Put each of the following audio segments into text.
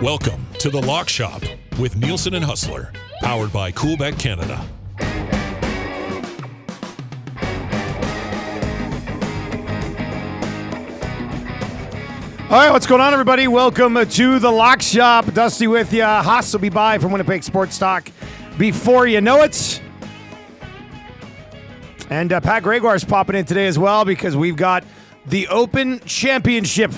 Welcome to The Lock Shop with Nielson and Hustler, powered by Coolbet Canada. All right, what's going on, everybody? Welcome to The Lock Shop. Dusty with you. Haas will be by from Winnipeg Sports Talk before you know it. And Pat Gregoire is popping in today as well because we've got the Open Championship,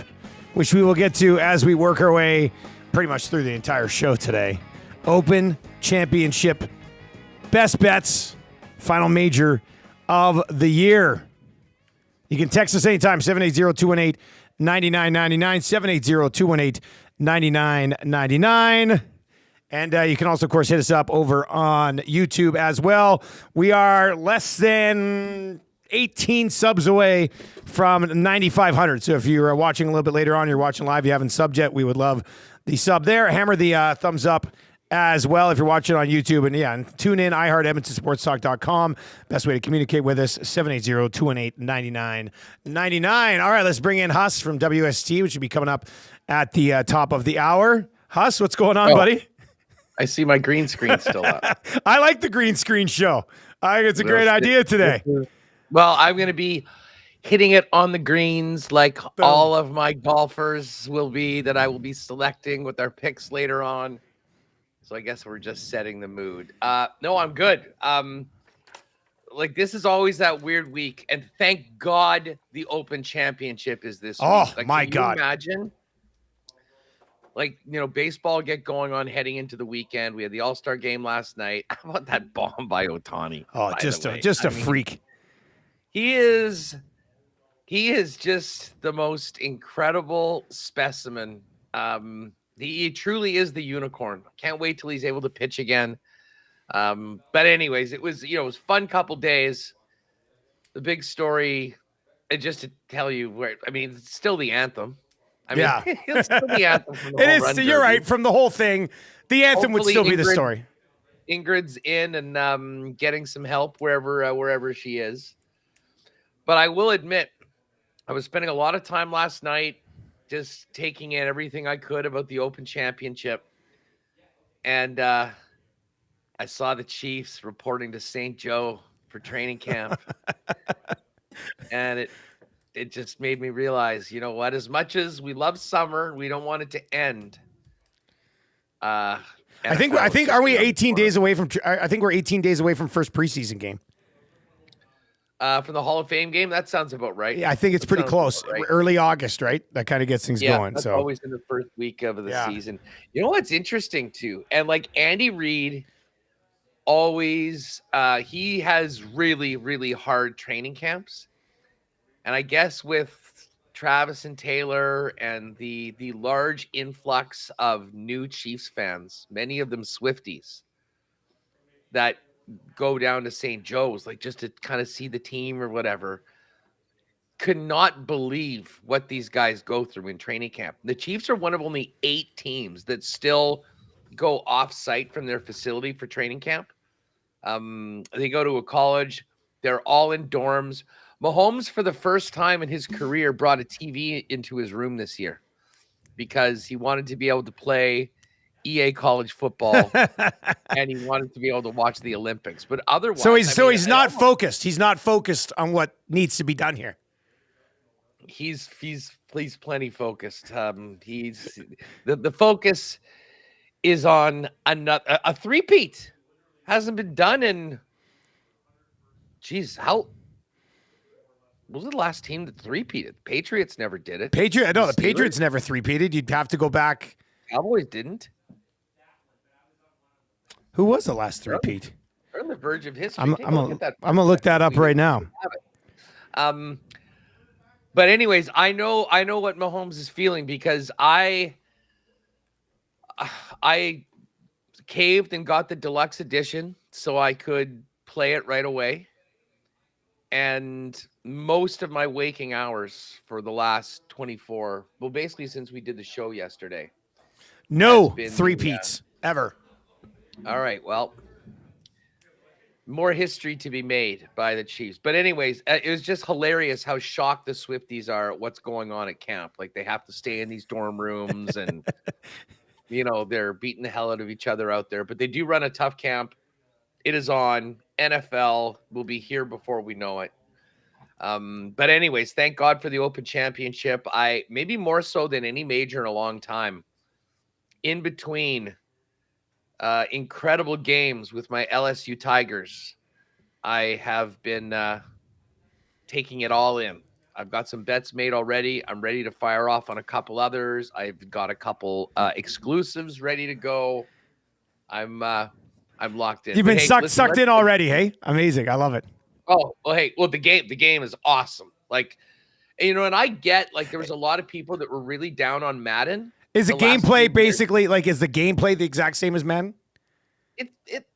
which we will get to as we work our way pretty much through the entire show today. Open Championship, best bets, final major of the year. You can text us anytime, 780-218-9999, 780-218-9999. And you can also, of course, hit us up over on YouTube as well. We are less than 18 subs away from 9,500. So if you're watching a little bit later on, you're watching live, you haven't subbed yet, we would love the sub there. Hammer the thumbs up as well if you're watching on YouTube. And yeah, and tune in, iHeartEdmontonSportsTalk.com. Best way to communicate with us, 780-218-9999. All right, let's bring in Huss from WST, which will be coming up at the top of the hour. Huss, what's going on, buddy? I see my green screen still up. I like the green screen show. I think it's a great idea today. Well, I'm going to be hitting it on the greens like all of my golfers will be that I will be selecting with our picks later on. So I guess we're just setting the mood. No, I'm good. Like this is always that weird week. And thank God the Open Championship is this week. Like, my God. Imagine like, baseball get going on heading into the weekend. We had the All-Star game last night. How about that bomb by Ohtani? Oh, just a freak. He is just the most incredible specimen. He truly is the unicorn. Can't wait till he's able to pitch again. But anyways, it was a fun couple days. The big story, and just to tell you it's still the anthem. It's still the anthem. From the whole You're right. From the whole thing, the anthem would still be the story. Ingrid's in and getting some help wherever she is. But I will admit, I was spending a lot of time last night just taking in everything I could about the Open Championship. And I saw the Chiefs reporting to St. Joe for training camp. And it just made me realize, you know what? As much as we love summer, we don't want it to end. I think are we 18 days away from? I think we're 18 days away from first preseason game. From the Hall of Fame game, that sounds about right. Yeah, I think it's pretty close. Right. Early August, right? That kind of gets things going. That's always in the first week of the season. You know what's interesting too, and like Andy Reid, always he has really, really hard training camps. And I guess with Travis and Taylor and the large influx of new Chiefs fans, many of them Swifties, that go down to St. Joe's, like just to kind of see the team or whatever, could not believe what these guys go through in training camp. The Chiefs are one of only 8 teams that still go off-site from their facility for training camp. They go to a college. They're all in dorms. Mahomes, for the first time in his career, brought a TV into his room this year because he wanted to be able to play EA college football and he wanted to be able to watch the Olympics. But otherwise, he's not focused. He's not focused on what needs to be done here. He's plenty focused. He's the focus is on a three-peat. Hasn't been done in how was the last team that three-peated? Patriots never did it. The Patriots never three-peated. You'd have to go back. Cowboys didn't. Who was the last three-peat? They're on the verge of history. I'm gonna look that up right now. But anyways, I know what Mahomes is feeling because I caved and got the deluxe edition so I could play it right away. And most of my waking hours for the last 24, well, basically since we did the show yesterday. No three-peats ever. All right, well, more history to be made by the Chiefs. But anyways, it was just hilarious how shocked the Swifties are at what's going on at camp. Like, they have to stay in these dorm rooms and, they're beating the hell out of each other out there. But they do run a tough camp. It is on. NFL will be here before we know it. But anyways, thank God for the Open Championship. Maybe more so than any major in a long time. In between incredible games with my LSU Tigers, I have been taking it all in. I've got some bets made already. I'm ready to fire off on a couple others. I've got a couple exclusives ready to go. I'm locked in. You've been sucked in already, hey? Amazing. I love it. Oh, well, hey, the game is awesome. Like, and I get, like, there was a lot of people that were really down on Madden. Is the gameplay basically is the gameplay the exact same as Madden?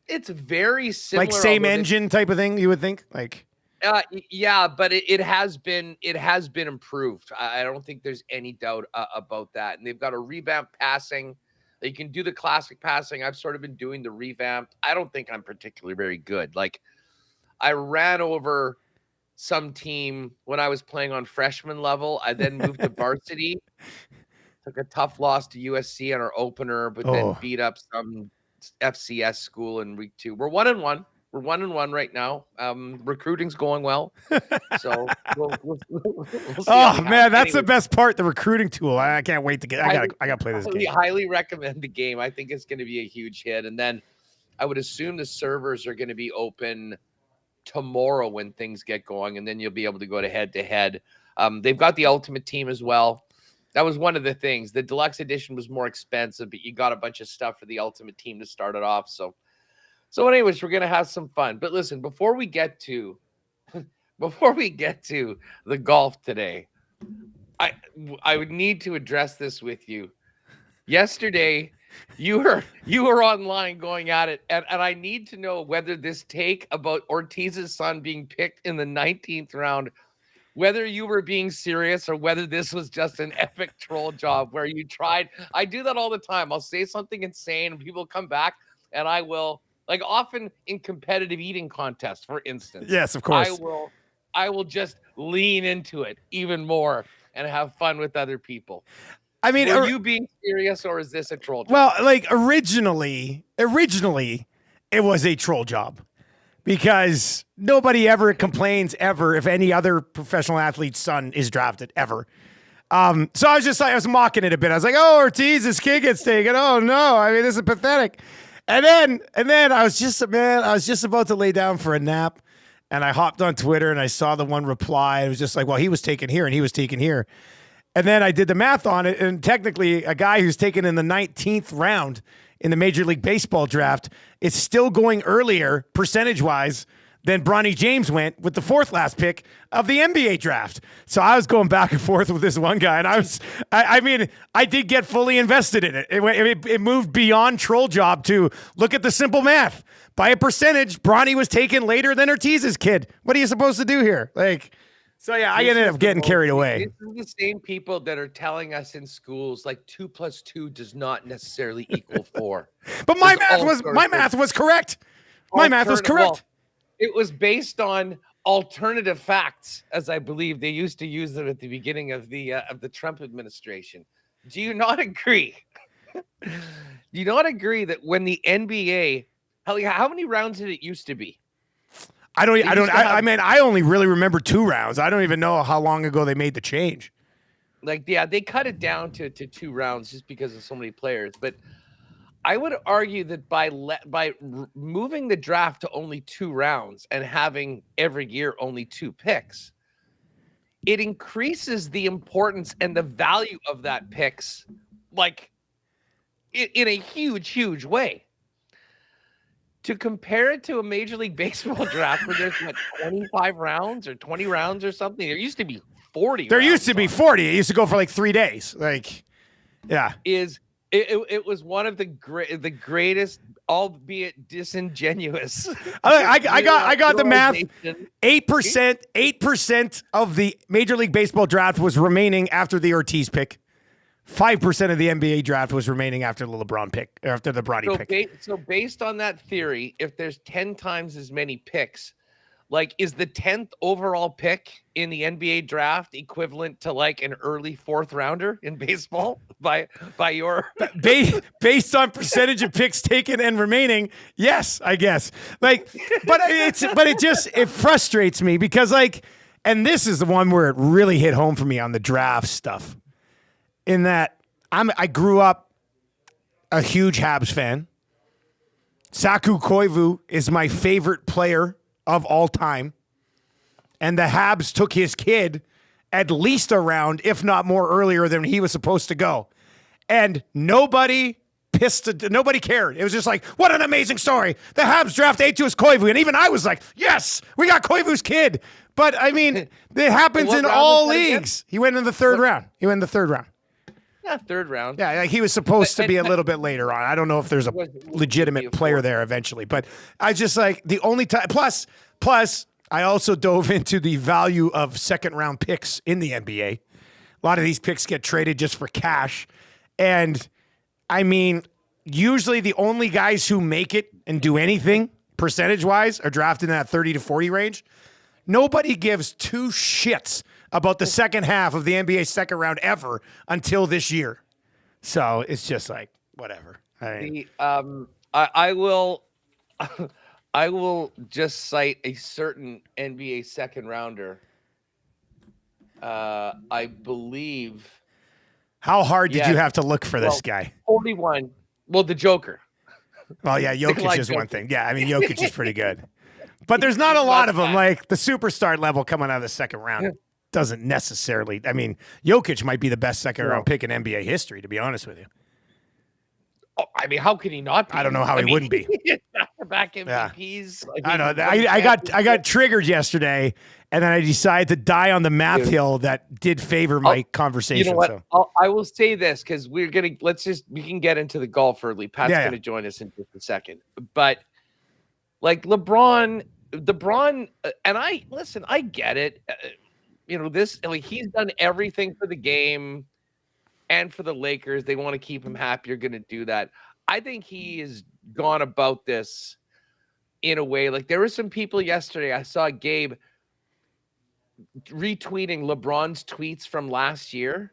It's very similar. Like same engine type of thing, you would think? Like, yeah, but it has been improved. I don't think there's any doubt about that. And they've got a revamped passing. They can do the classic passing. I've sort of been doing the revamped. I don't think I'm particularly very good. Like, I ran over some team when I was playing on freshman level. I then moved to varsity. Took a tough loss to USC on our opener, but then beat up some FCS school in week 2. We're 1-1. We're 1-1 right now. Recruiting's going well. So we'll see. Man, that's the best part, the recruiting tool. I can't wait to get. I gotta play this game. Highly recommend the game. I think it's going to be a huge hit. And then I would assume the servers are going to be open tomorrow when things get going, and then you'll be able to go to head. They've got the Ultimate Team as well. That was one of the things. The deluxe edition was more expensive, but you got a bunch of stuff for the Ultimate Team to start it off. So anyways, we're gonna have some fun. But listen, before we get to the golf today, I would need to address this with you. Yesterday, you were online going at it, and I need to know whether this take about Ortiz's son being picked in the 19th round, whether you were being serious or whether this was just an epic troll job where you tried. I do that all the time. I'll say something insane and people come back, and I will, like, often in competitive eating contests, for instance. Yes, of course. I will just lean into it even more and have fun with other people. I mean, are you being serious, or is this a troll job? Well, like, originally it was a troll job, because nobody ever complains ever if any other professional athlete's son is drafted ever. So I was mocking it a bit. I was like, "Oh, Ortiz, this kid gets taken. Oh no, I mean, this is pathetic." And then I was just about to lay down for a nap, and I hopped on Twitter and I saw the one reply. It was just like, "Well, he was taken here and he was taken here." And then I did the math on it, and technically a guy who's taken in the 19th round in the Major League Baseball draft is still going earlier percentage-wise than Bronny James went with the 4th last pick of the NBA draft. So I was going back and forth with this one guy, and I did get fully invested in it. It moved beyond troll job to look at the simple math. By a percentage, Bronny was taken later than Ortiz's kid. What are you supposed to do here? So yeah, I ended up getting carried away. This is the same people that are telling us in schools like 2 + 2 does not necessarily equal 4. But my math was correct. My math was correct. Well, it was based on alternative facts, as I believe they used to use them at the beginning of the Trump administration. Do you not agree? Do you not agree that when the NBA, how many rounds did it used to be? I only really remember 2 rounds. I don't even know how long ago they made the change. They cut it down to 2 rounds just because of so many players. But I would argue that by moving the draft to only 2 rounds and having every year only 2 picks, it increases the importance and the value of that picks, like, in a huge, huge way. To compare it to a Major League Baseball draft where there's 25 rounds or 20 rounds or something. There used to be 40. There used to be 40. It used to go for like 3 days. Yeah. Is It was one of the greatest, albeit disingenuous. I got the math. 8% of the Major League Baseball draft was remaining after the Ortiz pick. 5% of the NBA draft was remaining after the LeBron pick, or after the Bronny pick. So based on that theory, if there's 10 times as many picks, like, is the 10th overall pick in the NBA draft equivalent to like an early 4th rounder in baseball by your based on percentage of picks taken and remaining? Yes, I guess. Like, but it frustrates me because, like, and this is the one where it really hit home for me on the draft stuff. In that I grew up a huge Habs fan. Saku Koivu is my favorite player of all time. And the Habs took his kid at least a round, if not more earlier than he was supposed to go. And nobody cared. It was just like, what an amazing story. The Habs draft A2 Koivu. And even I was like, yes, we got Koivu's kid. But I mean, it happens in all leagues. He went in the third round. Yeah, 3rd round. Yeah, like he was supposed to be a little bit later on. I don't know if there's a legitimate player there eventually, but I just like the only time. Plus, I also dove into the value of 2nd-round picks in the NBA. A lot of these picks get traded just for cash, and I mean, usually the only guys who make it and do anything percentage-wise are drafted in that 30 to 40 range. Nobody gives 2 shits about the second half of the NBA 2nd round ever until this year. So it's just like, whatever. I will just cite a certain NBA 2nd rounder. I believe. How hard did you have to look for this guy? 41. Well, the Joker. Well, yeah, Jokic is one thing. Yeah, I mean, Jokic is pretty good. But there's not a lot of them. Like the superstar level coming out of the 2nd round doesn't necessarily. I mean, Jokic might be the best 2nd-round pick in NBA history, to be honest with you. Oh, I mean, how could he not be? I don't know how he wouldn't be. Back MVPs. Yeah. I know. I got triggered yesterday, and then I decided to die on the math hill that did favor my conversation. You know what? So. I will say this because we can get into the golf early. Pat's going to join us in just a second. But like LeBron, and I get it. This, like, he's done everything for the game and for the Lakers. They want to keep him happy. You're going to do that. I think he has gone about this in a way. Like, there were some people yesterday, I saw Gabe retweeting LeBron's tweets from last year,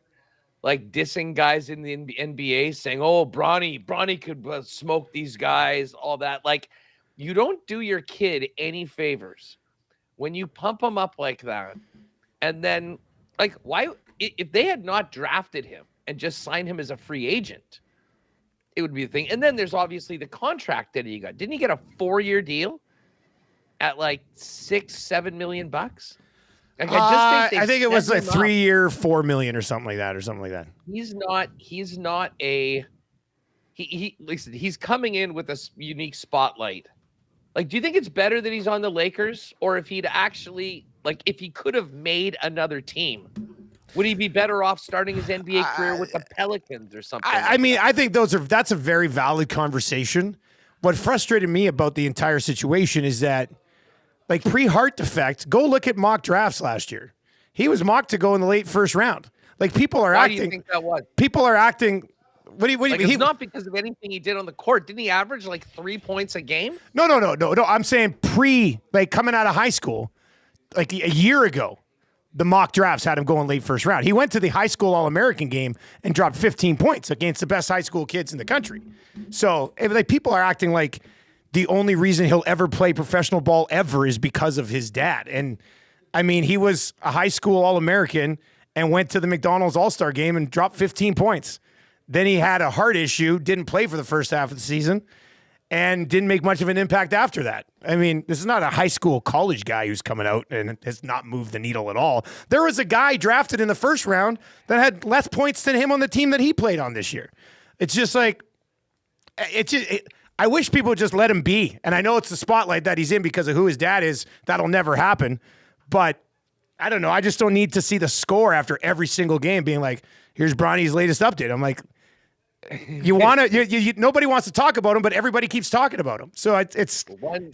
like dissing guys in the NBA, saying, oh, Bronny could smoke these guys, all that. Like, you don't do your kid any favors when you pump him up like that. And then, like, why, if they had not drafted him and just signed him as a free agent, it would be the thing. And then there's obviously the contract that he got. Didn't he get a 4-year deal at like $6-7 million bucks? Like, I think it was like 3-year, $4 million or something like that. Listen, he's coming in with a unique spotlight. Like, do you think it's better that he's on the Lakers, or if he'd actually, like, if he could have made another team, would he be better off starting his NBA career with the Pelicans or something? I mean, I think that's a very valid conversation. What frustrated me about the entire situation is that, like, pre-heart defect, go look at mock drafts last year. He was mocked to go in the late 1st round. Like, people are acting. Why do you think that was? People are acting. What do you like, it's not because of anything he did on the court. Didn't he average like 3 points a game? No. I'm saying coming out of high school, like a year ago, the mock drafts had him going late 1st round. He went to the high school All-American game and dropped 15 points against the best high school kids in the country. So people are acting like the only reason he'll ever play professional ball ever is because of his dad. And I mean, he was a high school All-American and went to the McDonald's All-Star game and dropped 15 points. Then he had a heart issue, didn't play for the first half of the season, and didn't make much of an impact after that. I mean, this is not a high school college guy who's coming out and has not moved the needle at all. There was a guy drafted in the 1st round that had less points than him on the team that he played on this year. It's just like, I wish people would just let him be. And I know it's the spotlight that he's in because of who his dad is. That'll never happen. But I don't know. I just don't need to see the score after every single game being like, here's Bronny's latest update. I'm like, You want to, nobody wants to talk about him, but everybody keeps talking about him. So it's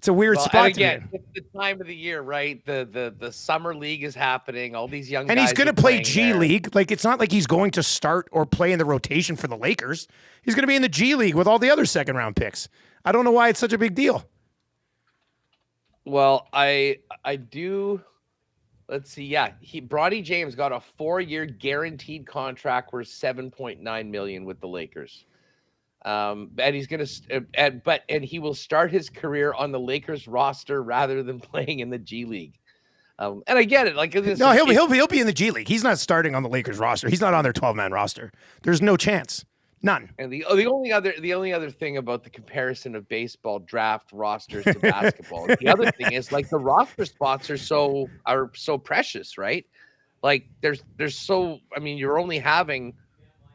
a weird spot again, to be in. it's the time of the year, right? The summer league is happening. All these young and guys he's going to play G League. Like, it's not like he's going to start or play in the rotation for the Lakers. He's going to be in the G League with all the other second round picks. I don't know why it's such a big deal. Well, I do. Let's see. Yeah, Bronny James got a 4-year guaranteed contract worth $7.9 million with the Lakers. And he's gonna, and he will start his career on the Lakers roster rather than playing in the G League. And I get it. Like, no, he'll be in the G League. He's not starting on the Lakers roster. He's not on their 12-man roster. There's no chance. None. And the only other thing about the comparison of baseball draft rosters to basketball, the other thing is, like, the roster spots are so precious, right? Like, there's so, I mean, you're only having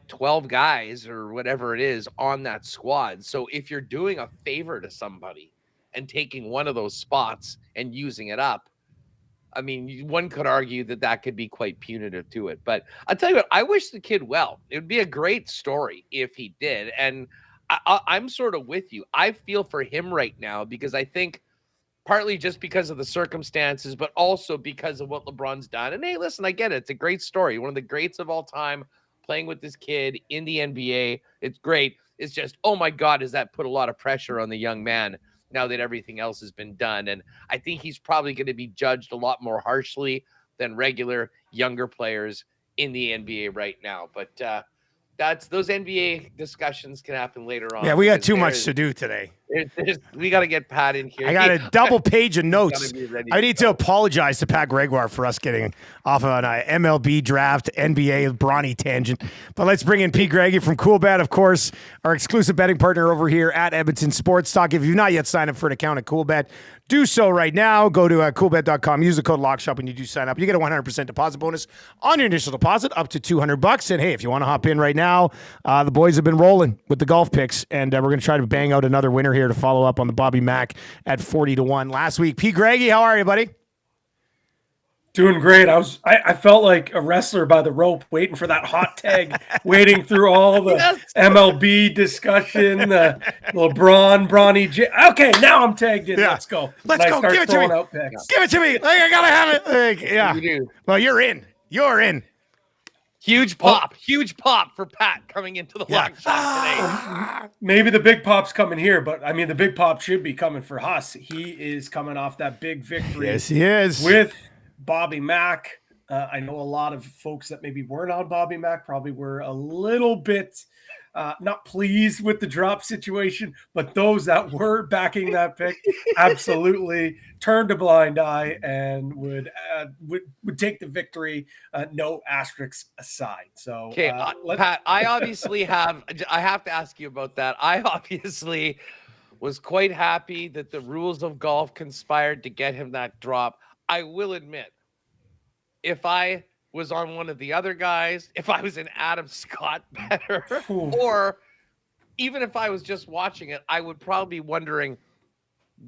12 guys or whatever it is on that squad. So if you're doing a favor to somebody and taking one of those spots and using it up, I mean, one could argue that could be quite punitive to it. But I'll tell you what, I wish the kid well. It would be a great story if he did. And I'm sort of with you. I feel for him right now because I think partly just because of the circumstances, but also because of what LeBron's done. And hey, listen, I get it. It's a great story. One of the greats of all time, playing with this kid in the NBA. It's great. It's just, oh my God, does that put a lot of pressure on the young man now that everything else has been done? And I think he's probably going to be judged a lot more harshly than regular younger players in the NBA right now. But those NBA discussions can happen later on. Yeah, we got too much to do today. We got to get Pat in here. I got a double page of notes. I need to apologize to Pat Gregoire for us getting off on an MLB draft, NBA Bronny tangent. But let's bring in P. Greggy from Coolbet, of course, our exclusive betting partner over here at Edmonton Sports Talk. If you've not yet signed up for an account at Coolbet, do so right now. Go to coolbet.com. Use the code LOCKSHOP when you do sign up. You get a 100% deposit bonus on your initial deposit up to $200. And hey, if you want to hop in right now, the boys have been rolling with the golf picks, and we're going to try to bang out another winner here to follow up on the Bobby Mack at 40-1 last week. P. Greggy, how are you, buddy? Doing great. I felt like a wrestler by the rope, waiting for that hot tag, waiting through all the MLB discussion, the Bronny J. Okay, now I'm tagged in. Yeah. Let's go. Let's go. Give it to me. Give it to me. Like, I gotta have it. Like, yeah. You do. Well, you're in. You're in. Huge pop for Pat coming into the lock shot today. Maybe the big pop's coming here, but I mean, the big pop should be coming for Huss. He is coming off that big victory. Yes, he is. With Bobby Mack. I know a lot of folks that maybe weren't on Bobby Mack probably were a little bit not pleased with the drop situation, but those that were backing that pick absolutely turned a blind eye and would take the victory, no asterisks aside. So, okay, Pat, I have to ask you about that. I obviously was quite happy that the rules of golf conspired to get him that drop. I will admit, if I was on one of the other guys, if I was in Adam Scott better, or even if I was just watching it, I would probably be wondering,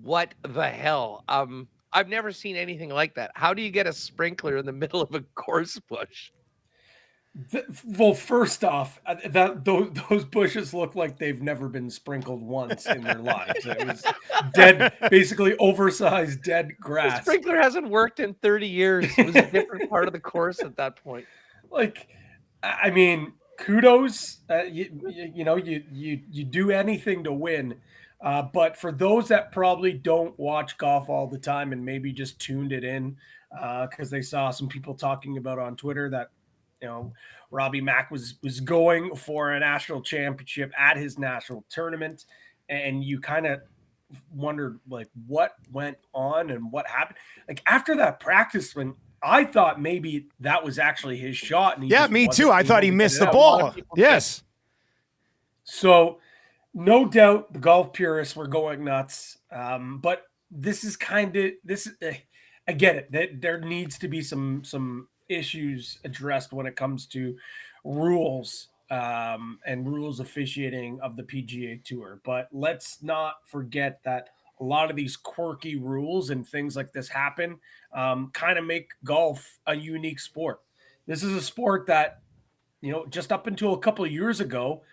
what the hell? I've never seen anything like that. How do you get a sprinkler in the middle of a course bush? Well, first off, those bushes look like they've never been sprinkled once in their lives. It was dead, basically oversized dead grass. The sprinkler hasn't worked in 30 years. It was a different part of the course at that point. Like, I mean, kudos. You do anything to win. But for those that probably don't watch golf all the time and maybe just tuned it in because they saw some people talking about on Twitter that, Robbie Mack was going for a national championship at his national tournament, and you kind of wondered like what went on and what happened. Like after that practice, when I thought maybe that was actually his shot. And me too. I thought he missed the ball. Yes. So no doubt the golf purists were going nuts. But this is I get it. There needs to be some issues addressed when it comes to rules and rules officiating of the PGA Tour. But let's not forget that a lot of these quirky rules and things like this happen, kind of make golf a unique sport. This is a sport that, just up until a couple of years ago,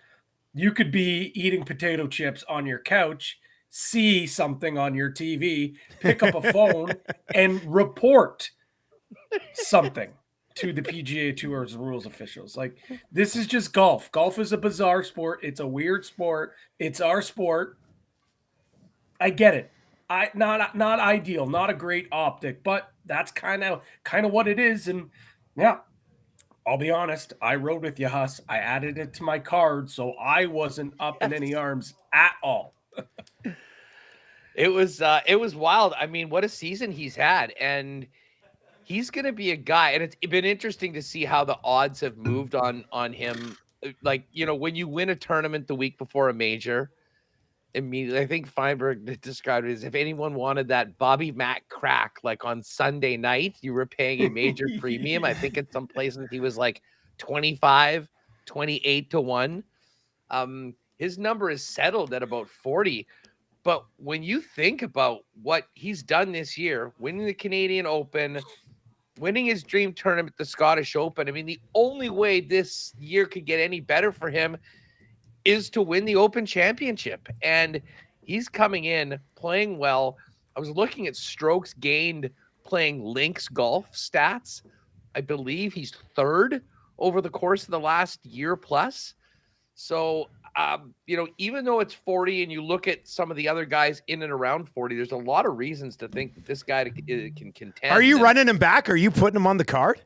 You could be eating potato chips on your couch, see something on your TV, pick up a phone, and report something to the PGA Tour's rules officials. Like, this is just golf. Golf is a bizarre sport. It's a weird sport. It's our sport. I get it. Not ideal, not a great optic, but that's kind of what it is. And yeah, I'll be honest, I rode with you, Huss. I added it to my card, so I wasn't up in any arms at all. It was wild. I mean, what a season he's had, and he's going to be a guy. And it's been interesting to see how the odds have moved on him. Like, you know, when you win a tournament the week before a major, immediately, I think Feinberg described it as if anyone wanted that Bobby Mack crack, like on Sunday night, you were paying a major premium. I think in some places he was like 25, 28 to 1. His number is settled at about 40. But when you think about what he's done this year, winning the Canadian Open, winning his dream tournament, the Scottish Open, I mean, the only way this year could get any better for him is to win the Open Championship. And he's coming in playing well. I was looking at strokes gained playing links golf stats. I believe he's third over the course of the last year plus. So, you know, even though it's 40 and you look at some of the other guys in and around 40, there's a lot of reasons to think that this guy can contend. Are you running him back? Are you putting him on the card?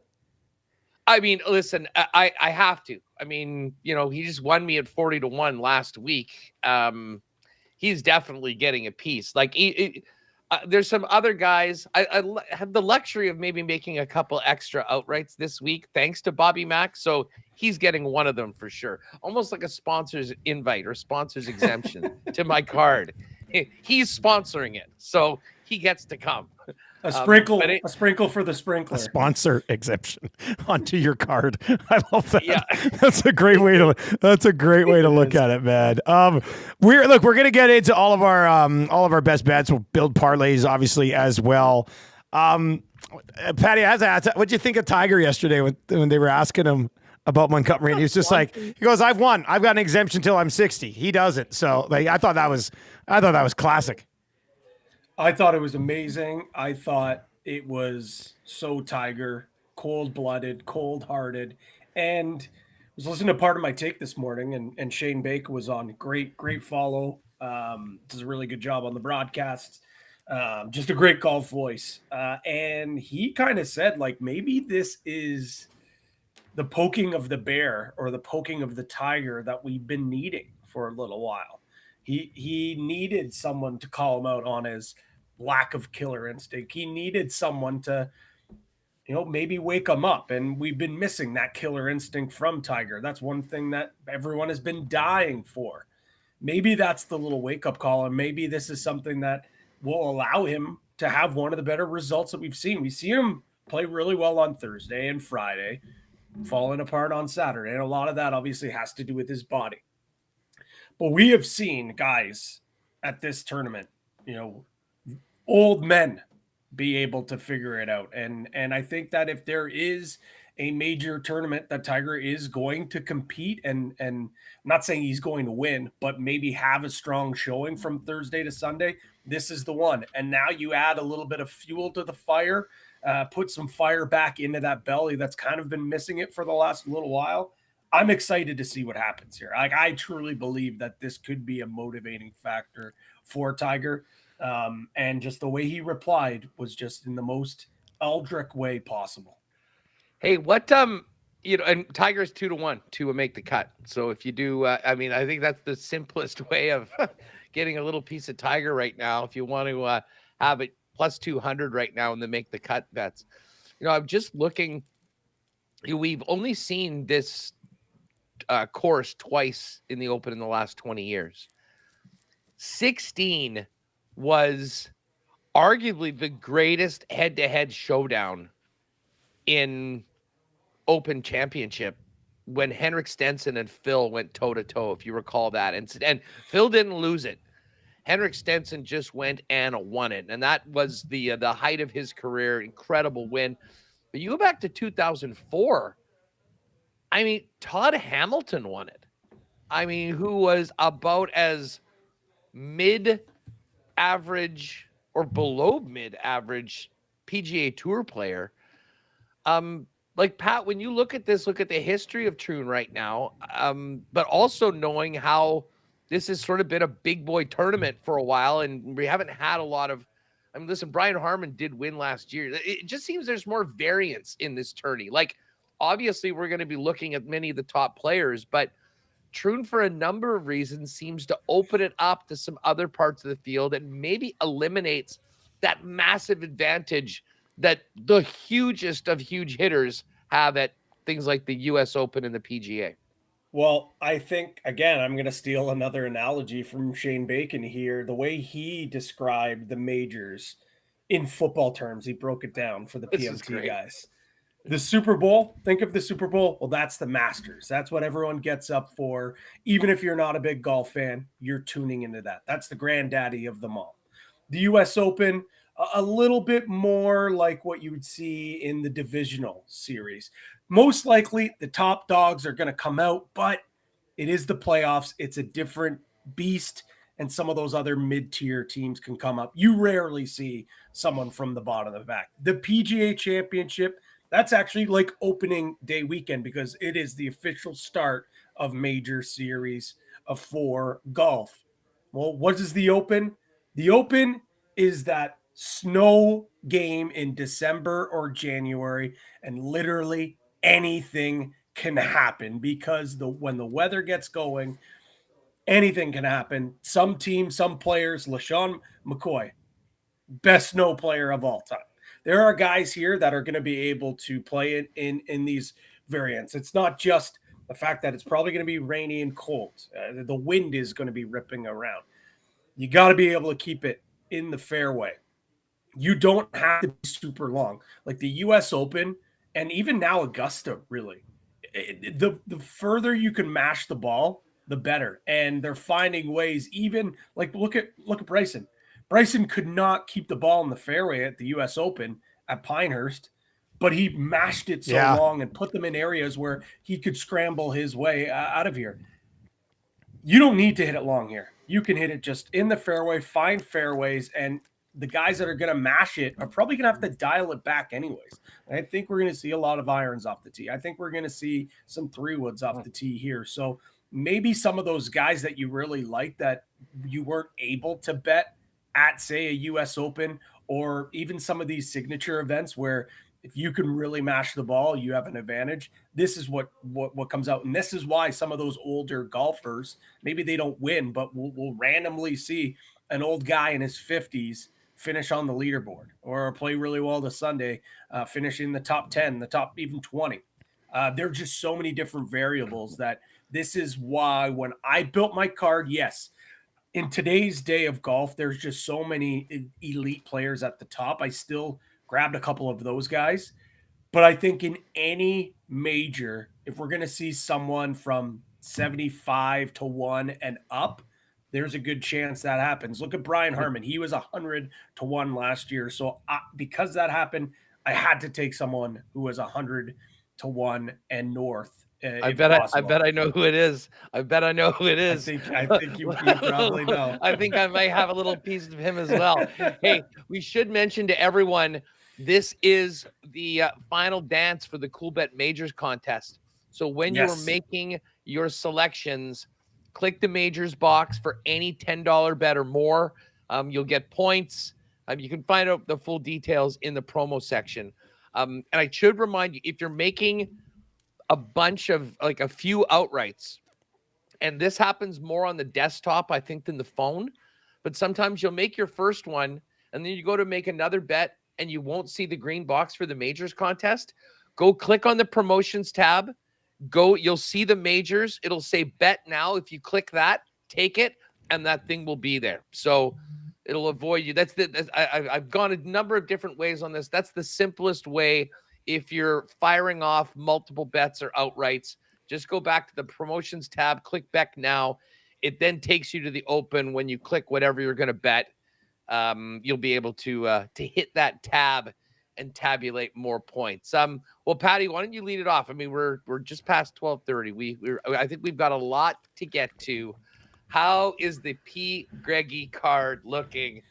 I mean, listen, I have to. I mean, you know, he just won me at 40 to 1 last week. He's definitely getting a piece. Like, there's some other guys. I had the luxury of maybe making a couple extra outrights this week, thanks to Bobby Mack. So he's getting one of them for sure. Almost like a sponsor's invite or sponsor's exemption to my card. He's sponsoring it, so he gets to come. A sprinkle for the sprinkler. A sponsor exemption onto your card. I love that. Yeah. That's a great way to look at it, man. We're gonna get into all of our best bets. We'll build parlays obviously as well. Patty, what'd you think of Tiger yesterday when they were asking him about Montgomery? And he was just like, he goes, I've won. I've got an exemption till I'm 60. He doesn't. So like, I thought that was classic. I thought it was amazing. I thought it was so Tiger, cold-blooded, cold-hearted. And I was listening to Part of My Take this morning, and Shane Baker was on. Great follow. Does a really good job on the broadcast. Just a great golf voice. And he kind of said, like, maybe this is the poking of the bear or the poking of the tiger that we've been needing for a little while. He needed someone to call him out on his lack of killer instinct. He needed someone to, you know, maybe wake him up. And we've been missing that killer instinct from Tiger. That's one thing that everyone has been dying for. Maybe that's the little wake-up call, and maybe this is something that will allow him to have one of the better results that we've seen. We see him play really well on Thursday and Friday, falling apart on Saturday. And a lot of that obviously has to do with his body. But we have seen guys at this tournament, you know, old men be able to figure it out. And I think that if there is a major tournament that Tiger is going to compete, and I'm not saying he's going to win, but maybe have a strong showing from Thursday to Sunday, this is the one. And now you add a little bit of fuel to the fire, put some fire back into that belly that's kind of been missing it for the last little while. I'm excited to see what happens here. Like, I truly believe that this could be a motivating factor for Tiger. And just the way he replied was just in the most Eldrick way possible. Hey, what, you know, and Tiger's 2-1 to make the cut. So if you do, I mean, I think that's the simplest way of getting a little piece of Tiger right now. If you want to have it plus 200 right now and then make the cut bets, you know, I'm just looking, we've only seen this course twice in the Open in the last 20 years. 16 was arguably the greatest head-to-head showdown in Open Championship when Henrik Stenson and Phil went toe-to-toe, if you recall that. And Phil didn't lose it. Henrik Stenson just went and won it. And that was the height of his career. Incredible win. But you go back to 2004, I mean, Todd Hamilton won it. I mean, who was about as mid-average or below mid-average PGA Tour player. Like Pat, when you look at this, look at the history of Troon right now, but also knowing how this has sort of been a big boy tournament for a while, and we haven't had a lot of. I mean, listen, Brian Harmon did win last year. It just seems there's more variance in this tourney. Like, obviously, we're going to be looking at many of the top players, but Troon, for a number of reasons, seems to open it up to some other parts of the field and maybe eliminates that massive advantage that the hugest of huge hitters have at things like the U.S. Open and the PGA. Well, I think, again, I'm going to steal another analogy from Shane Bacon here. The way he described the majors in football terms, he broke it down for the PMT guys. The Super Bowl, think of the Super Bowl. Well, that's the Masters. That's what everyone gets up for. Even if you're not a big golf fan, you're tuning into that. That's the granddaddy of them all. The U.S. Open, a little bit more like what you would see in the divisional series. Most likely the top dogs are going to come out, but it is the playoffs. It's a different beast, and some of those other mid-tier teams can come up. You rarely see someone from the bottom of the pack. The PGA Championship, that's actually like opening day weekend because it is the official start of major series for golf. Well, what is the Open? The Open is that snow game in December or January, and literally anything can happen because when the weather gets going, anything can happen. Some teams, some players, LaShawn McCoy, best snow player of all time. There are guys here that are going to be able to play in these variants. It's not just the fact that it's probably going to be rainy and cold. The wind is going to be ripping around. You got to be able to keep it in the fairway. You don't have to be super long. Like the U.S. Open and even now Augusta, really. The further you can mash the ball, the better. And they're finding ways, even like look at Bryson. Bryson could not keep the ball in the fairway at the U.S. Open at Pinehurst, but he mashed it so long and put them in areas where he could scramble his way out of here. You don't need to hit it long here. You can hit it just in the fairway, find fairways, and the guys that are going to mash it are probably going to have to dial it back anyways. And I think we're going to see a lot of irons off the tee. I think we're going to see some 3-woods off the tee here. So maybe some of those guys that you really like that you weren't able to bet at, say, a U.S. Open or even some of these signature events where if you can really mash the ball, you have an advantage. This is what comes out. And this is why some of those older golfers, maybe they don't win, but we'll randomly see an old guy in his 50s finish on the leaderboard or play really well this Sunday, finish in the top 10, the top even 20. There are just so many different variables that this is why when I built my card, yes, in today's day of golf, there's just so many elite players at the top. I still grabbed a couple of those guys. But I think in any major, if we're going to see someone from 75 to 1 and up, there's a good chance that happens. Look at Brian Harmon. He was 100 to 1 last year. So because that happened, I had to take someone who was 100 to 1 and north. I bet I know who it is. I think you probably know. I think I might have a little piece of him as well. Hey, we should mention to everyone, this is the final dance for the Coolbet Majors contest. So when you're making your selections, click the Majors box for any $10 bet or more. You'll get points. You can find out the full details in the promo section. And I should remind you, if you're making a bunch of like a few outrights, and this happens more on the desktop, I think, than the phone, but sometimes you'll make your first one and then you go to make another bet and you won't see the green box for the Majors contest. Go click on the promotions tab. You'll see the Majors. It'll say bet now. If you click that, take it, and that thing will be there. So it'll avoid you. I've gone a number of different ways on this. That's the simplest way. If you're firing off multiple bets or outrights, just go back to the promotions tab, click bet now. It then takes you to the Open. When you click whatever you're going to bet, you'll be able to hit that tab and tabulate more points. Well, Patty, why don't you lead it off? I mean, we're just past 12:30. I think we've got a lot to get to. How is the P. Greggy card looking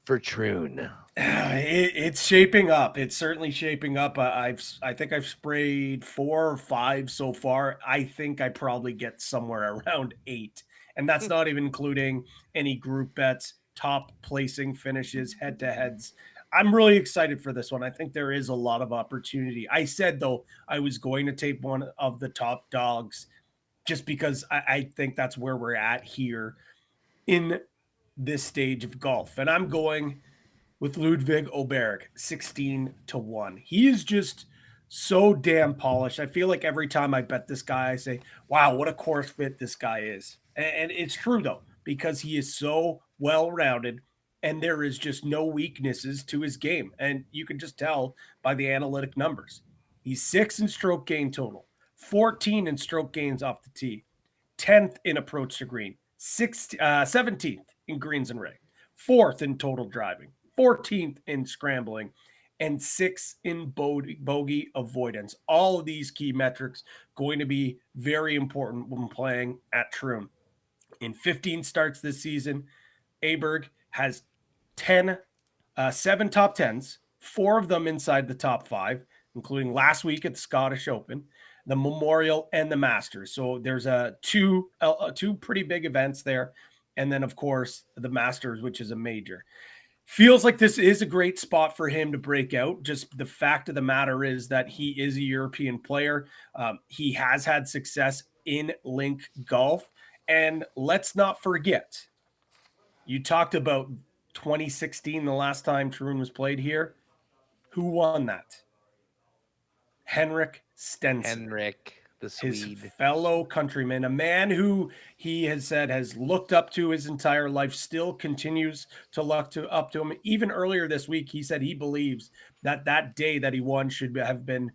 for Troon? It's shaping up. It's certainly shaping up. I think I've sprayed 4 or 5 so far. I think I probably get somewhere around 8, and that's not even including any group bets, top placing finishes, head to heads. I'm really excited for this one. I think there is a lot of opportunity. I said though I was going to take one of the top dogs, just because I think that's where we're at here in this stage of golf, and I'm going with Ludwig Oberg, 16-1. He is just so damn polished. I feel like every time I bet this guy, I say, wow, what a course fit this guy is. And it's true, though, because he is so well rounded and there is just no weaknesses to his game. And you can just tell by the analytic numbers. He's 6 in stroke gain total, 14 in stroke gains off the tee, 10th in approach to green, 17th in greens and reg, 4th in total driving, 14th in scrambling, and 6th in bogey avoidance. All of these key metrics going to be very important when playing at Troon. In 15 starts this season, Aberg has 7 top 10s, 4 of them inside the top 5, including last week at the Scottish Open, the Memorial, and the Masters. So there's two pretty big events there. And then, of course, the Masters, which is a major. Feels like this is a great spot for him to break out. Just the fact of the matter is that he is a European player. He has had success in link golf. And let's not forget, you talked about 2016, the last time Troon was played here. Who won that? Henrik Stenson. Henrik, the Swede. His fellow countryman, a man who he has said has looked up to his entire life, still continues to look up to him. Even earlier this week, he said he believes that that day that he won should have been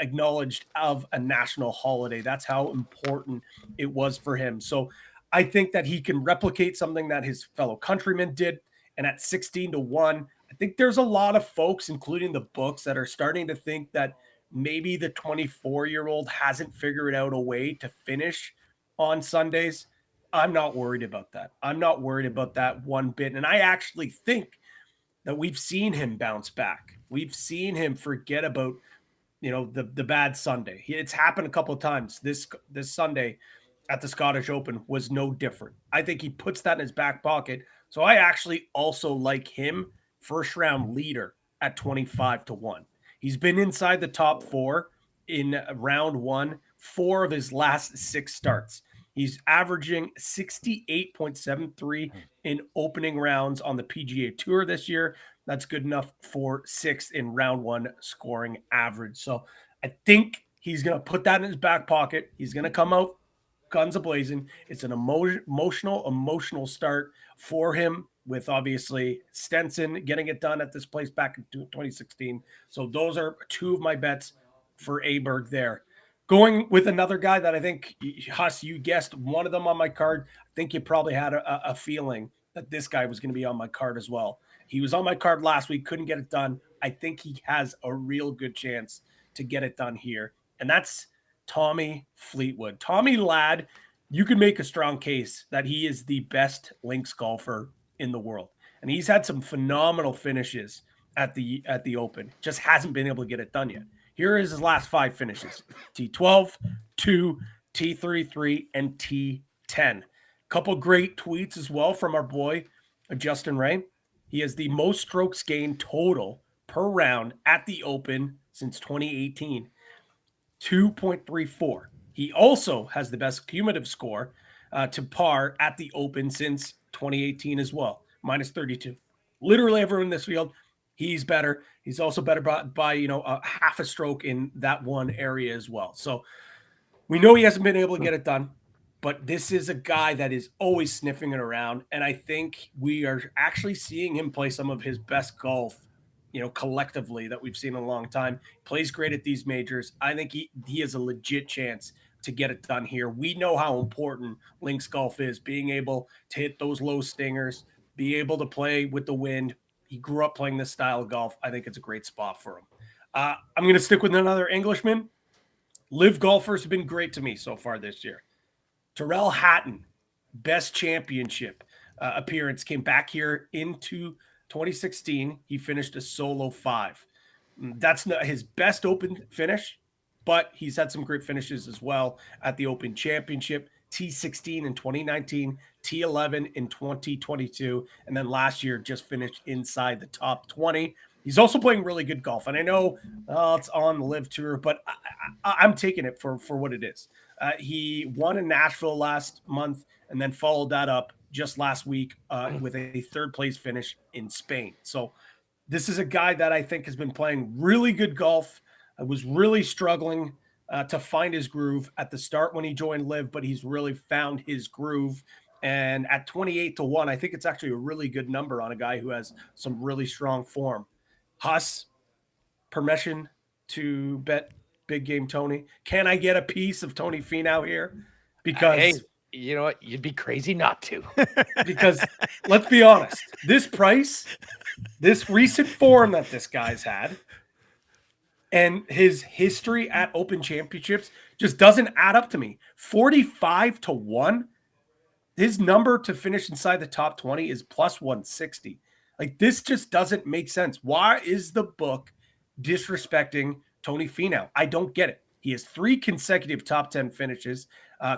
acknowledged of a national holiday. That's how important it was for him. So I think that he can replicate something that his fellow countrymen did. And at 16-1, I think there's a lot of folks, including the books, that are starting to think that maybe the 24-year-old hasn't figured out a way to finish on Sundays. I'm not worried about that. I'm not worried about that one bit. And I actually think that we've seen him bounce back. We've seen him forget about, the bad Sunday. It's happened a couple of times. This Sunday at the Scottish Open was no different. I think he puts that in his back pocket. So I actually also like him first round leader at 25-1. He's been inside the top 4 in round 1, 4 of his last 6 starts. He's averaging 68.73 in opening rounds on the PGA Tour this year. That's good enough for 6th in round 1 scoring average. So I think he's going to put that in his back pocket. He's going to come out guns a-blazing. It's an emotional start for him, with obviously Stenson getting it done at this place back in 2016. So those are 2 of my bets for Aberg there. Going with another guy that I think, Huss, you guessed one of them on my card. I think you probably had a feeling that this guy was going to be on my card as well. He was on my card last week, couldn't get it done. I think he has a real good chance to get it done here. And that's Tommy Fleetwood. Tommy Ladd, you can make a strong case that he is the best links golfer in the world. And he's had some phenomenal finishes at the Open. Just hasn't been able to get it done yet. Here is his last 5 finishes. T12, 2, T33, and T10. Couple great tweets as well from our boy, Justin Ray. He has the most strokes gained total per round at the Open since 2018. 2.34. He also has the best cumulative score to par at the Open since 2018 as well, minus 32. Literally everyone in this field, he's better. He's also better by a half a stroke in that one area as well. So we know he hasn't been able to get it done, but this is a guy that is always sniffing it around. And I think we are actually seeing him play some of his best golf, collectively, that we've seen in a long time. Plays great at these majors. I think he has a legit chance to get it done here. We know how important links golf is, being able to hit those low stingers, be able to play with the wind. He grew up playing this style of golf. I think it's a great spot for him. I'm going to stick with another Englishman. Live golfers have been great to me so far this year. Tyrrell Hatton, best championship appearance, came back here into 2016. He finished a solo 5. That's not his best Open finish, but he's had some great finishes as well at the Open Championship. T16 in 2019, T11 in 2022, and then last year just finished inside the top 20. He's also playing really good golf, and I know it's on the Live Tour, but I'm taking it for what it is. He won in Nashville last month and then followed that up just last week with a third-place finish in Spain. So this is a guy that I think has been playing really good golf. I was really struggling to find his groove at the start when he joined Live, but he's really found his groove. And at 28-1, I think it's actually a really good number on a guy who has some really strong form. Huss, permission to bet big game Tony. Can I get a piece of Tony Finau here? Because hey, you know what? You'd be crazy not to. Because let's be honest, this price, this recent form that this guy's had, and his history at Open Championships just doesn't add up to me. 45-1. His number to finish inside the top 20 is plus 160. Like, this just doesn't make sense. Why is the book disrespecting Tony Finau? I don't get it. He has 3 consecutive top 10 finishes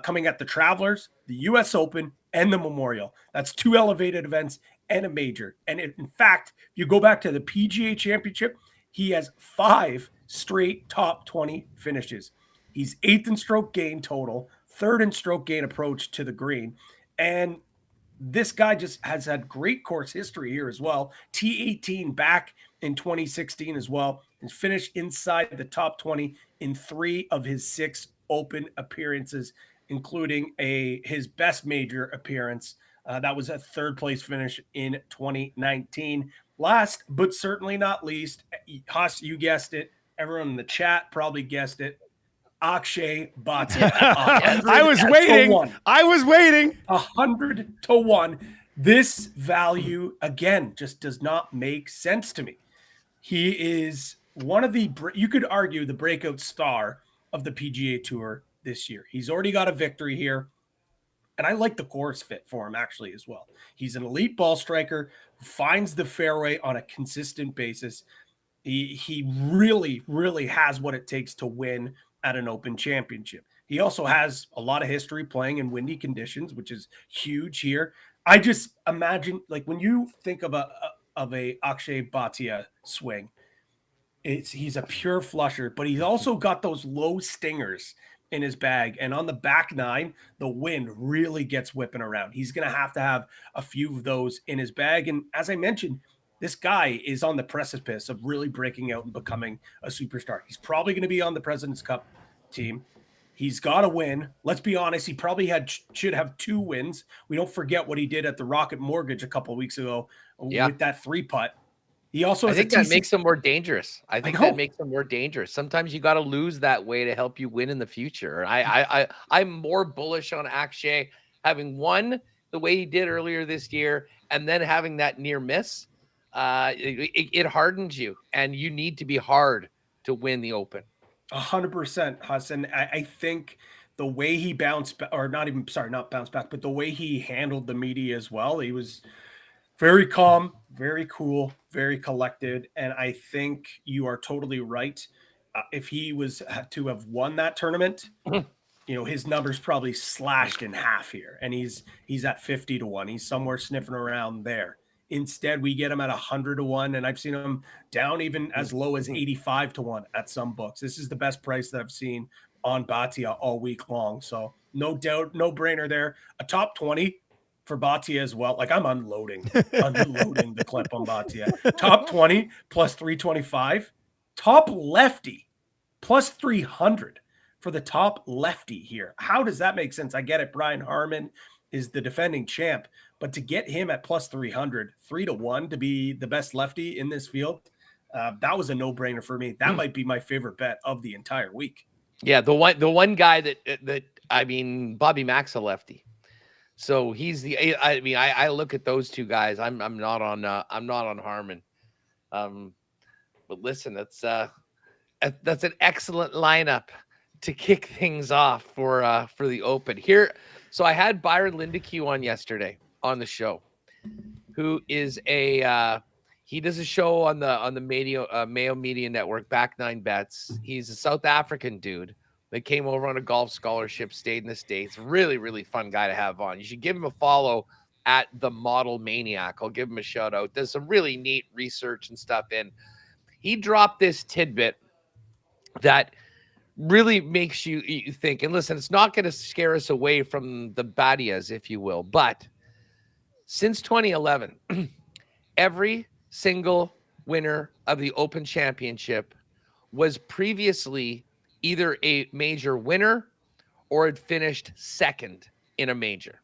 coming at the Travelers, the U.S. Open, and the Memorial. That's 2 elevated events and a major. And in fact, if you go back to the PGA Championship, he has 5 straight top 20 finishes. He's 8th in stroke gain total, 3rd in stroke gain approach to the green. And this guy just has had great course history here as well. T18 back in 2016 as well. He's finished inside the top 20 in 3 of his 6 Open appearances, including his best major appearance. That was a 3rd place finish in 2019. Last, but certainly not least, Huss, you guessed it. Everyone in the chat probably guessed it. Akshay Bhatia. I was waiting. 100-1. This value, again, just does not make sense to me. He is one of the, you could argue, the breakout star of the PGA Tour this year. He's already got a victory here. And I like the course fit for him, actually, as well. He's an elite ball striker, finds the fairway on a consistent basis. He really, really has what it takes to win at an Open Championship. He also has a lot of history playing in windy conditions, which is huge here. I just imagine, like, when you think of a Akshay Bhatia swing, he's a pure flusher, but he's also got those low stingers in his bag. And on the back 9, the wind really gets whipping around. He's going to have a few of those in his bag. And as I mentioned, this guy is on the precipice of really breaking out and becoming a superstar. He's probably going to be on the President's Cup team. He's got to win. Let's be honest. He probably should have 2 wins. We don't forget what he did at the Rocket Mortgage a couple of weeks ago with that 3-putt. He also, I think that makes him more dangerous. I think that makes him more dangerous. Sometimes you got to lose that way to help you win in the future. I'm more bullish on Akshay having won the way he did earlier this year, and then having that near miss. It hardens you, and you need to be hard to win the Open. 100%, Hassan. I think the way he bounced, or not bounced back, but the way he handled the media as well, he was very calm, very cool, very collected. And I think you are totally right. If he was to have won that tournament, his numbers probably slashed in half here, and he's at 50-1. He's somewhere sniffing around there. Instead, we get him at 100-1, and I've seen him down even as low as 85-1 at some books. This is the best price that I've seen on Bhatia all week long. So no doubt, no brainer there. A top 20 for Bhatia as well. Like, I'm unloading the clip on Bhatia. Top 20 plus 325. Top lefty plus 300 for the top lefty here. How does that make sense? I get it. Brian Harman is the defending champ, but to get him at plus 300, 3-1 to be the best lefty in this field, that was a no-brainer for me. That might be my favorite bet of the entire week. Yeah, the one guy that Bobby Mack's a lefty. So he's I mean, I look at those two guys. I'm not on Harmon. But listen, that's an excellent lineup to kick things off for the Open here. So I had Byron Lindeque on yesterday on the show, who is he does a show on the Mayo Media Network, Back Nine Bets. He's a South African dude that came over on a golf scholarship, stayed in the States. Really, really fun guy to have on. You should give him a follow at The Model Maniac. I'll give him a shout out. Does some really neat research and stuff in. He dropped this tidbit that really makes you think. And listen, it's not going to scare us away from the Badias, if you will. But since 2011, every single winner of the Open Championship was previously either a major winner or had finished second in a major.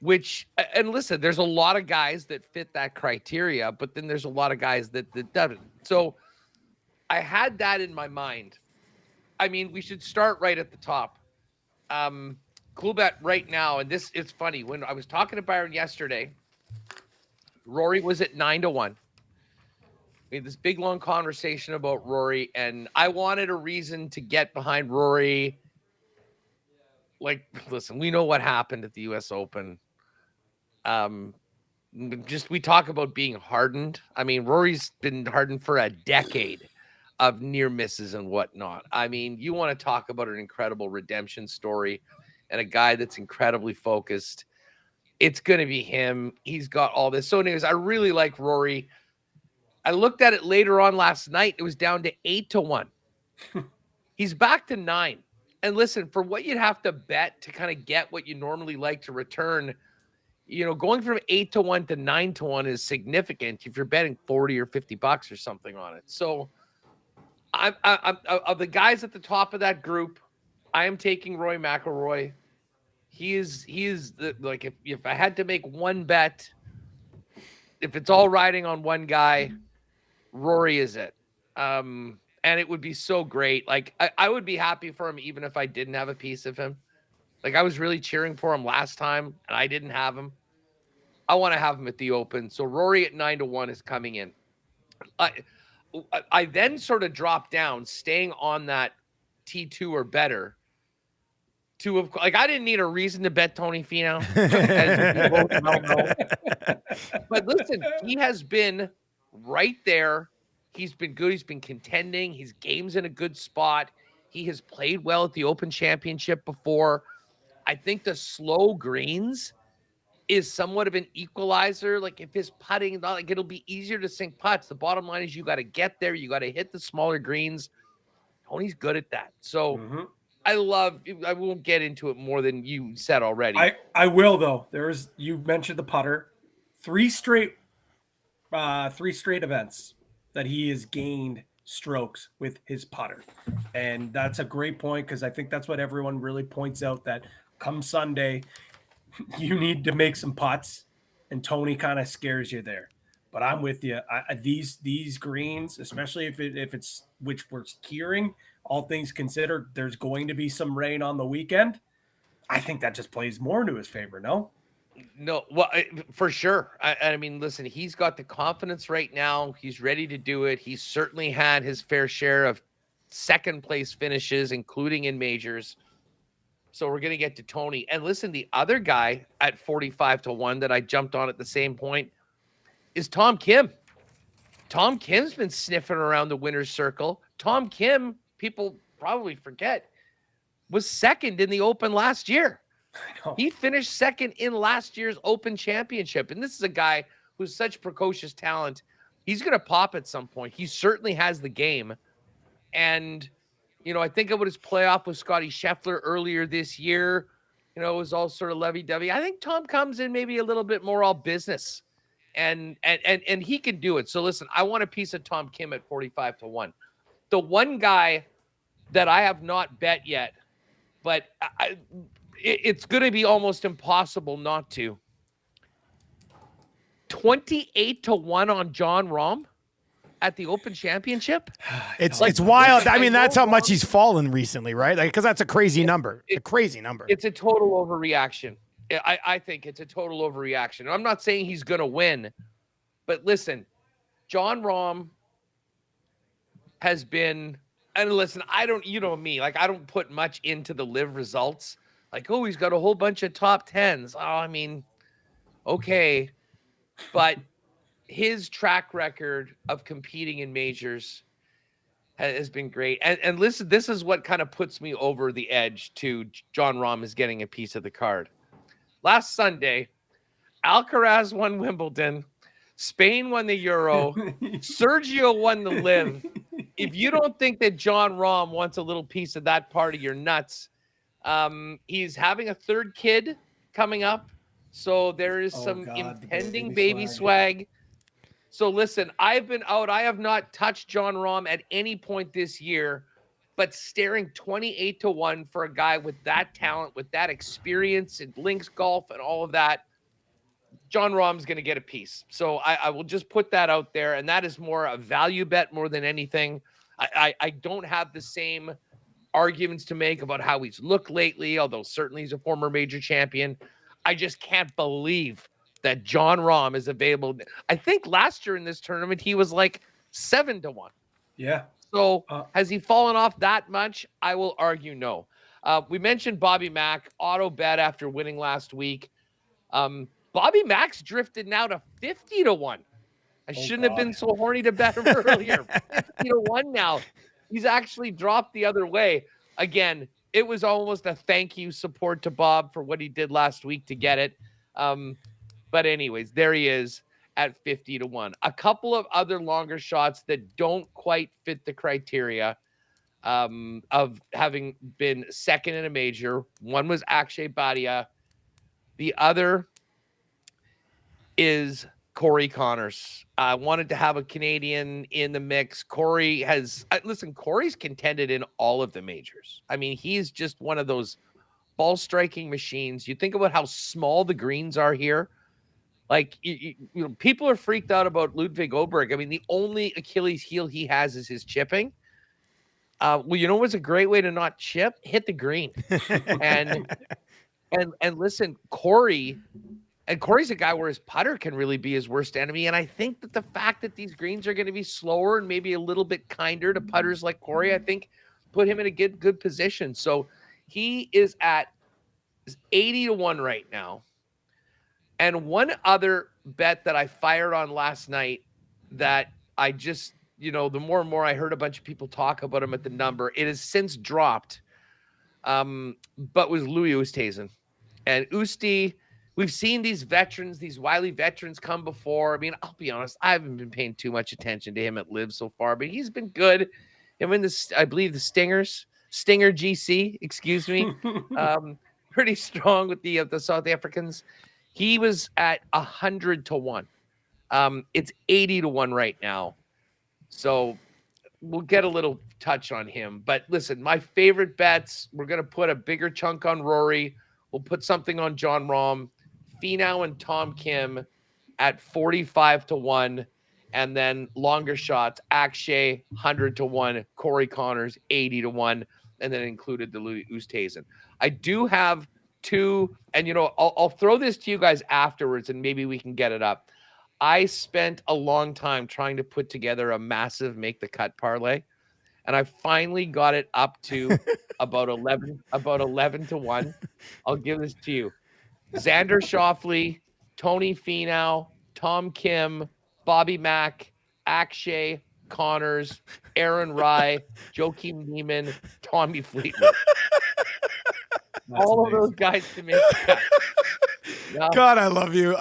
Which, and listen, there's a lot of guys that fit that criteria, but then there's a lot of guys that doesn't. So I had that in my mind. I mean, we should start right at the top. Coolbet right now, and it's funny. When I was talking to Byron yesterday, Rory was at 9-1. We had this big, long conversation about Rory, and I wanted a reason to get behind Rory. Like, listen, we know what happened at the U.S. Open. We talk about being hardened. I mean, Rory's been hardened for a decade of near misses and whatnot. I mean, you want to talk about an incredible redemption story and a guy that's incredibly focused. It's going to be him. He's got all this. So anyways, I really like Rory. I looked at it later on last night. It was down to 8-1. He's back to 9. And listen, for what you'd have to bet to kind of get what you normally like to return, you know, going from 8-1 to 9-1 is significant if you're betting 40 or 50 bucks or something on it. So I'm of the guys at the top of that group, I am taking Rory McIlroy. He is like, if I had to make one bet, if it's all riding on one guy, Rory is it. And it would be so great. Like, I would be happy for him even if I didn't have a piece of him. Like, I was really cheering for him last time, and I didn't have him. I want to have him at the Open. So Rory at 9-1 is coming in. I then sort of dropped down, staying on that T2 or better. Like, I didn't need a reason to bet Tony Finau. But listen, he has been right there. He's been good. He's been contending. His game's in a good spot. He has played well at the Open Championship before. I think the slow greens is somewhat of an equalizer. Like, if his putting, like, it'll be easier to sink putts. The bottom line is you got to get there. You got to hit the smaller greens. Tony's good at that. So I won't get into it more than you said already. I will, though. You mentioned the putter. Three straight events that he has gained strokes with his putter. And that's a great point, because I think that's what everyone really points out, that come Sunday, you need to make some putts, and Tony kind of scares you there. But I'm with you. These greens, especially if it's, which we're hearing, all things considered, there's going to be some rain on the weekend. I think that just plays more into his favor, no? No, well, for sure. I mean, listen, he's got the confidence right now. He's ready to do it. He's certainly had his fair share of second place finishes, including in majors. So we're going to get to Tony. And listen, the other guy at 45-1 that I jumped on at the same point is Tom Kim. Tom Kim's been sniffing around the winner's circle. Tom Kim, people probably forget, was second in the Open last year. He finished second in last year's Open Championship. And this is a guy who's such precocious talent. He's going to pop at some point. He certainly has the game. And, you know, I think about his playoff with Scotty Scheffler earlier this year. You know, it was all sort of lovey-dovey. I think Tom comes in maybe a little bit more all business. And he can do it. So listen, I want a piece of Tom Kim at 45-1. The one guy that I have not bet yet, but it's going to be almost impossible not to. 28-1 on John Rahm. at the Open Championship? It's wild. I mean, that's how much he's fallen recently, right? Like, because that's a crazy number. A crazy number. It's a total overreaction. I think it's a total overreaction. I'm not saying he's going to win, but listen, Jon Rahm has been, and listen, you know me, like I don't put much into the live results. Like, oh, he's got a whole bunch of top 10s. Oh, I mean, okay. But his track record of competing in majors has been great. And listen, this is what kind of puts me over the edge to Jon Rahm is getting a piece of the card. Last Sunday, Alcaraz won Wimbledon. Spain won the Euro. Sergio won the Live. If you don't think that Jon Rahm wants a little piece of that party, you're nuts. He's having a third kid coming up. So there is some impending baby swag. So listen, I've been out. I have not touched Jon Rahm at any point this year, but staring 28-1 for a guy with that talent, with that experience in links golf and all of that, Jon Rahm's going to get a piece. So I will just put that out there. And that is more a value bet more than anything. I don't have the same arguments to make about how he's looked lately, although certainly he's a former major champion. I just can't believe that Jon Rahm is available. I think last year in this tournament, he was like 7-1. Yeah. So has he fallen off that much? I will argue no. We mentioned Bobby Mack, auto bet after winning last week. Bobby Mack's drifted now to 50-1. I shouldn't have been so horny to bet him earlier. 50-1 now. He's actually dropped the other way. Again, it was almost a thank you support to Bob for what he did last week to get it. But anyways, there he is at 50-1. A couple of other longer shots that don't quite fit the criteria of having been second in a major. One was Akshay Bhatia. The other is Corey Connors. I wanted to have a Canadian in the mix. Corey's contended in all of the majors. I mean, he's just one of those ball striking machines. You think about how small the greens are here. Like, you know, people are freaked out about Ludwig Oberg. I mean, the only Achilles heel he has is his chipping. Well, you know what's a great way to not chip? Hit the green. and listen, Corey's a guy where his putter can really be his worst enemy. And I think that the fact that these greens are going to be slower and maybe a little bit kinder to putters like Corey, I think put him in a good position. So he is at 80-1 right now. And one other bet that I fired on last night that I just, you know, the more and more I heard a bunch of people talk about him at the number, it has since dropped, but was Louis Oosthuizen. And Oosty, we've seen these veterans, these wily veterans come before. I mean, I'll be honest, I haven't been paying too much attention to him at Live so far, but he's been good. Him in I believe the Stinger GC, excuse me, pretty strong with the South Africans. He was at 100-1. It's 80-1 right now. So we'll get a little touch on him. But listen, my favorite bets, we're going to put a bigger chunk on Rory. We'll put something on Jon Rahm, Finau and Tom Kim at 45-1. And then longer shots, Akshay 100-1, Corey Connors 80-1, and then included the Louis Oosthuizen. I do have two, and you know, I'll throw this to you guys afterwards, and maybe we can get it up. I spent a long time trying to put together a massive make the cut parlay, and I finally got it up to about 11-1. I'll give this to you: Xander Schauffele, Tony Finau, Tom Kim, Bobby Mack, Akshay, Connors, Aaron Rai, Joakim Niemann, Tommy Fleetwood. All of those guys to make the cut. Now, God, I love you.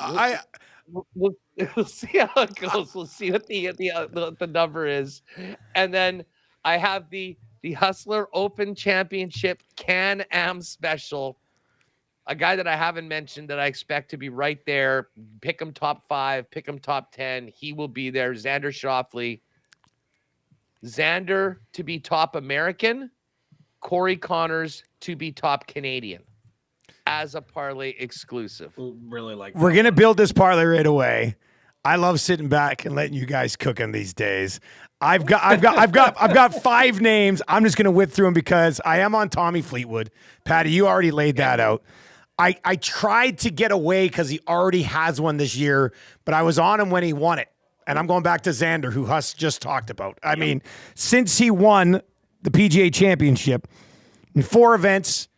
We'll see how it goes. We'll see what the number is. And then I have the Hustler Open Championship Can-Am Special. A guy that I haven't mentioned that I expect to be right there. Pick him top 5, pick him top 10. He will be there. Xander Schauffele. Xander to be top American. Corey Connors to be top Canadian as a parlay exclusive. Really like that. We're going to build this parlay right away. I love sitting back and letting you guys cook in these days. I've got 5 names. I'm just going to whip through them because I am on Tommy Fleetwood. Patty, you already laid that out. I tried to get away because he already has one this year, but I was on him when he won it. And I'm going back to Xander, who Huss just talked about. I mean, since he won the PGA Championship in 4 events,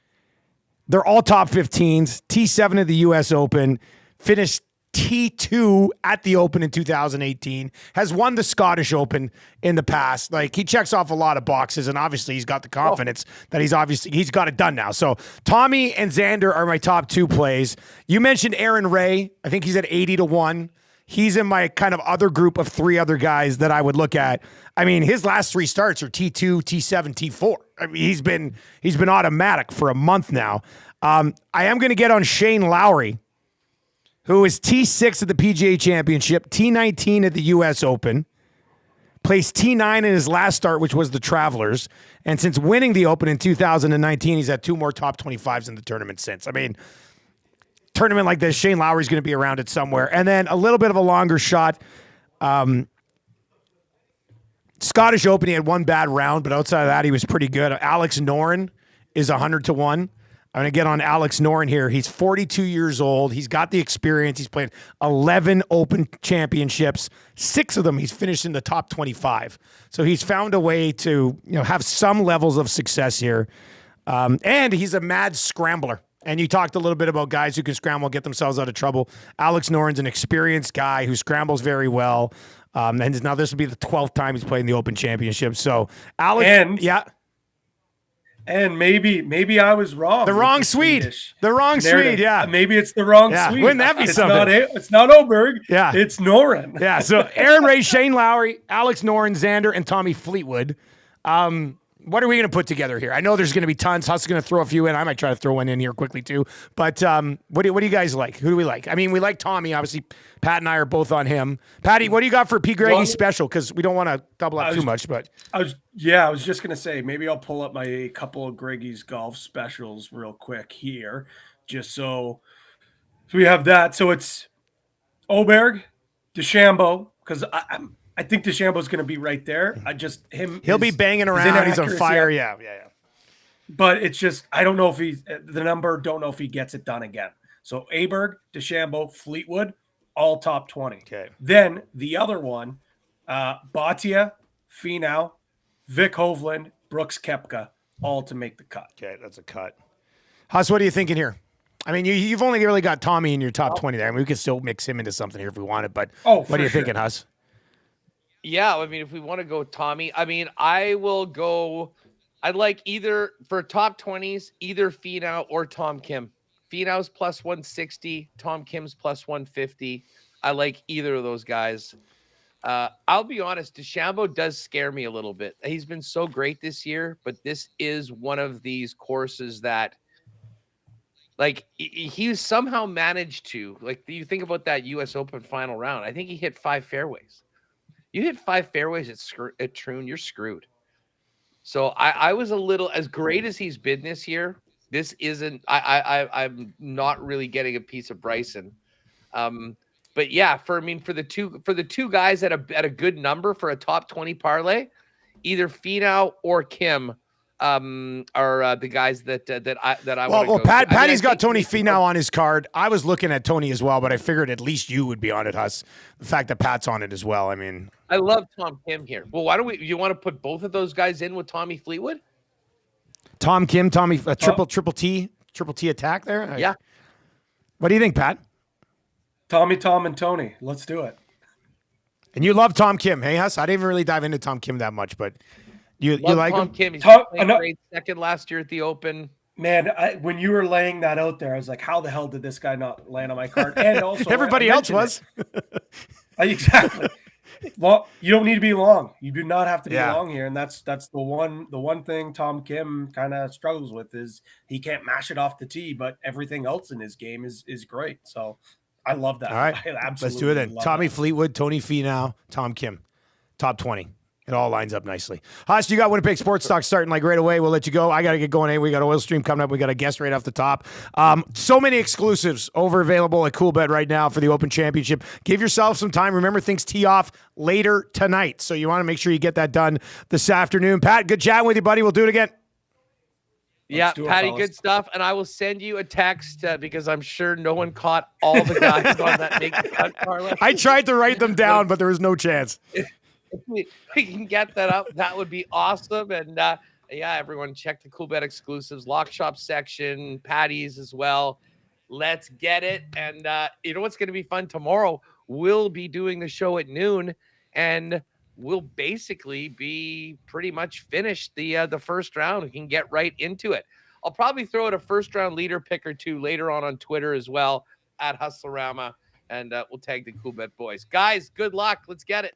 they're all top 15s. T7 at the U.S. Open, finished T2 at the Open in 2018, has won the Scottish Open in the past. Like, he checks off a lot of boxes, and obviously he's got the confidence that he's got it done now. So Tommy and Xander are my top 2 plays. You mentioned Aaron Ray. I think he's at 80-1. He's in my kind of other group of 3 other guys that I would look at. I mean, his last 3 starts are T2, T7, T4. I mean, he's been automatic for a month now. I am going to get on Shane Lowry, who is T6 at the PGA Championship, T19 at the U.S. Open, placed T9 in his last start, which was the Travelers. And since winning the Open in 2019, he's had 2 more top 25s in the tournament since. I mean, tournament like this, Shane Lowry's going to be around it somewhere. And then a little bit of a longer shot. Scottish Open, he had 1 bad round, but outside of that, he was pretty good. Alex Noren is 100-1. I'm going to get on Alex Noren here. He's 42 years old. He's got the experience. He's played 11 Open championships. 6 of them he's finished in the top 25. So he's found a way to, have some levels of success here. And he's a mad scrambler. And you talked a little bit about guys who can scramble and get themselves out of trouble. Alex Noren's an experienced guy who scrambles very well. And now this will be the 12th time he's played in the Open Championship. So Alex, And maybe I was wrong. The wrong Swede. The wrong Swede, yeah. Maybe it's the wrong Swede. Wouldn't that be something? It's not Oberg. Yeah. It's Noren. Yeah, so Aaron Ray, Shane Lowry, Alex Noren, Xander, and Tommy Fleetwood. What are we going to put together here? I know there's going to be tons. Huss is going to throw a few in. I might try to throw one in here quickly too. But what do you guys like? Who do we like? I mean, we like Tommy. Obviously, Pat and I are both on him. Patty, what do you got for P. Greggy special? Because we don't want to double up too much. But I was just going to say, maybe I'll pull up my couple of Greggy's golf specials real quick here, just so we have that. So it's Oberg, DeChambeau, because I think DeChambeau's going to be right there. He'll be banging around. He's on fire. Yeah. But it's just, I don't know if don't know if he gets it done again. So Aberg, DeChambeau, Fleetwood, all top 20. Okay. Then the other one, Bhatia, Finau, Vic Hovland, Brooks Koepka, all to make the cut. Okay, that's a cut. Huss, what are you thinking here? I mean, you've only really got Tommy in your top 20 there. I mean, we could still mix him into something here if we wanted. But what are you thinking, Huss? Yeah, I mean, if we want to go Tommy, I mean, I will go. I'd like either for top 20s, either Finau or Tom Kim. Finau's plus 160, Tom Kim's plus 150. I like either of those guys. I'll be honest, DeChambeau does scare me a little bit. He's been so great this year, but this is one of these courses that, like, he somehow managed to, like, you think about that U.S. Open final round. I think he hit 5 fairways. You hit 5 fairways at Troon, you're screwed. So I was a little, as great as he's been this year, this isn't, I'm not really getting a piece of Bryson. But yeah, for the two guys at a good number for a top 20 parlay, either Finau or Kim are the guys that I want to go. Well, Patty's got Tony Finau on his card. I was looking at Tony as well, but I figured at least you would be on it, Huss. The fact that Pat's on it as well. I mean, I love Tom Kim here. Well, why don't you want to put both of those guys in with Tommy Fleetwood? Tom Kim, Tommy, triple T attack there. Yeah. What do you think, Pat? Tommy, Tom, and Tony. Let's do it. And you love Tom Kim, hey, Huss? I didn't even really dive into Tom Kim that much, but you like Tom him? Kim. He's playing great second last year at the Open. Man, when you were laying that out there, I was like, how the hell did this guy not land on my card? And also, everybody else was. Exactly. Well, you don't need to be long. You do not have to be long here, and that's the one thing Tom Kim kind of struggles with is he can't mash it off the tee, but everything else in his game is great. So I love that. All right, I absolutely let's do it then. love Tommy that. Fleetwood, Tony Finau, Tom Kim, top 20. It all lines up nicely. Haas, you got Winnipeg Sports Talk starting like right away. We'll let you go. I got to get going. Hey, we got Oil Stream coming up. We got a guest right off the top. So many exclusives available at Coolbet right now for the Open Championship. Give yourself some time. Remember, things tee off later tonight. So you want to make sure you get that done this afternoon. Pat, good chatting with you, buddy. We'll do it again. Yeah, Patty, good stuff. And I will send you a text because I'm sure no one caught all the guys on that Make the Cut parlay. I tried to write them down, but there was no chance. If we can get that up, that would be awesome. And yeah, everyone check the Coolbet exclusives, Lock Shop section, Patty's as well. Let's get it. And you know what's going to be fun tomorrow? We'll be doing the show at noon, and we'll basically be pretty much finished the first round. We can get right into it. I'll probably throw out a first round leader pick or two later on Twitter as well at Hustlerama, and we'll tag the Coolbet boys. Guys, good luck. Let's get it.